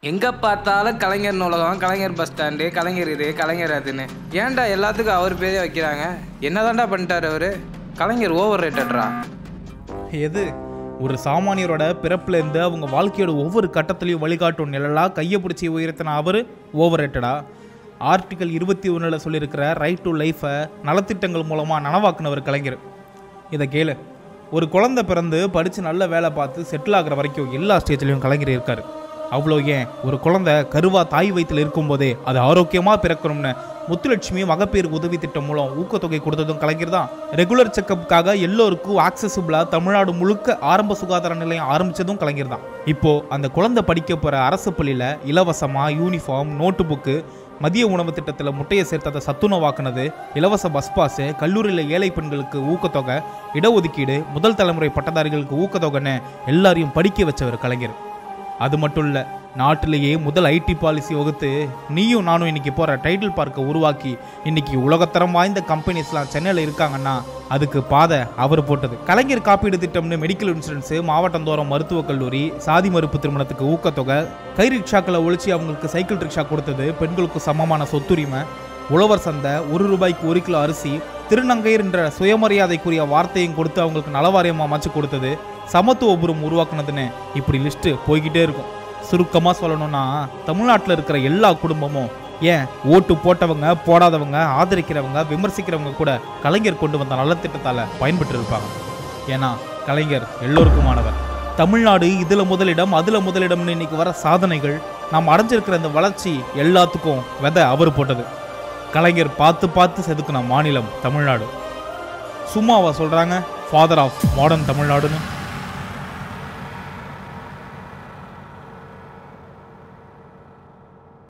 எங்கே பார்த்தாலும் கலைஞர் நூலகம், கலைஞர் பஸ் ஸ்டாண்டு, கலைஞர் இது, கலைஞர் அதுன்னு. ஏன்டா எல்லாத்துக்கும் அவர் பேரே வைக்கிறாங்க? என்னதான்டா பண்ணிட்டார் அவர்? கலைஞர் ஓவர் ரேட்டட்ரா. எது ஒரு சாமானியரோட பிறப்புலேருந்து அவங்க வாழ்க்கையோட ஒவ்வொரு கட்டத்துலையும் வழிகாட்டும் நிழலாக கையை பிடிச்சி உயர்த்தின அவர் ஓவர் ரேட்டடா? ஆர்டிகல் 21 சொல்லியிருக்கிற ரைட் டு லைஃபை நலத்திட்டங்கள் மூலமாக நனவாக்குனவர் கலைஞர். இதை கேளு. ஒரு குழந்தை பிறந்து படித்து நல்ல வேலை பார்த்து செட்டில் ஆகிற வரைக்கும் எல்லா ஸ்டேஜ்லையும் கலைஞர் இருக்கார். அவ்வளோ ஏன், ஒரு குழந்தை கருவா தாய் வயிற்றில் இருக்கும்போதே அது ஆரோக்கியமாக பிறக்கணும்னு முத்துலட்சுமி மகப்பேறு உதவி திட்டம் மூலம் ஊக்கத்தொகை கொடுத்ததும் கலைஞர் தான். ரெகுலர் செக்கப்புக்காக எல்லோருக்கும் ஆக்சசிபிளாக தமிழ்நாடு முழுக்க ஆரம்ப சுகாதார நிலையம் ஆரம்பித்ததும் கலைஞர் தான். இப்போது அந்த குழந்தை படிக்க போகிற அரசு பள்ளியில் இலவசமாக யூனிஃபார்ம், நோட்டு புக்கு, மதிய உணவு திட்டத்தில் முட்டையை சேர்த்ததை சத்துணவாக்குனது, இலவச பஸ் பாஸு, கல்லூரியில் ஏழை பெண்களுக்கு ஊக்கத்தொகை, இடஒதுக்கீடு, முதல் தலைமுறை பட்டதாரிகளுக்கு ஊக்கத்தொகைன்னு எல்லாரையும் படிக்க வச்சவர் கலைஞர். அது மட்டும் இல்லை, நாட்டிலேயே முதல் ஐடி பாலிசி வகுத்து நீயும் நானும் இன்னைக்கு போகிற டைட்டில் பார்க்கை உருவாக்கி இன்னைக்கு உலகத்தரம் வாய்ந்த கம்பெனிஸ்லாம் சென்னையில் இருக்காங்கன்னா அதுக்கு பாதை அவர் போட்டது. கலைஞர் காப்பீடு திட்டம்னு மெடிக்கல் இன்சூரன்ஸு, மாவட்டந்தோறும் மருத்துவக் கல்லூரி, சாதி மறுப்பு திருமணத்துக்கு ஊக்கத்தொகை, கை ரிக்ஷாக்களை ஒழிச்சு அவங்களுக்கு சைக்கிள் ரிக்ஷா கொடுத்தது, பெண்களுக்கு சமமான சொத்துரிமை, உழவர் சந்தை, 1 ரூபாய்க்கு 1 கிலோ அரிசி, திருநங்கையர் என்ற சுயமரியாதைக்குரிய வார்த்தையும் கொடுத்து அவங்களுக்கு நலவாரியமாக அமைச்சு கொடுத்தது, சமத்துவபுரம் உருவாக்குனதுன்னு இப்படி லிஸ்ட்டு போய்கிட்டே இருக்கும். சுருக்கமாக சொல்லணும்னா தமிழ்நாட்டில் இருக்கிற எல்லா குடும்பமும், ஏன் ஓட்டு போட்டவங்க, போடாதவங்க, ஆதரிக்கிறவங்க, விமர்சிக்கிறவங்க கூட கலைஞர் கொண்டு வந்த நலத்திட்டத்தால் பயன்பெற்று இருப்பாங்க. ஏன்னா கலைஞர் எல்லோருக்குமானவர். தமிழ்நாடு இதில் முதலிடம், அதில் முதலிடம்னு இன்னைக்கு வர சாதனைகள், நாம் அடைஞ்சிருக்கிற இந்த வளர்ச்சி எல்லாத்துக்கும் விதை அவர் போட்டது. கலைஞர் பார்த்து பார்த்து செதுக்குன மாநிலம் தமிழ்நாடு. சும்மாவா சொல்கிறாங்க ஃபாதர் ஆஃப் மாடர்ன் தமிழ்நாடுன்னு?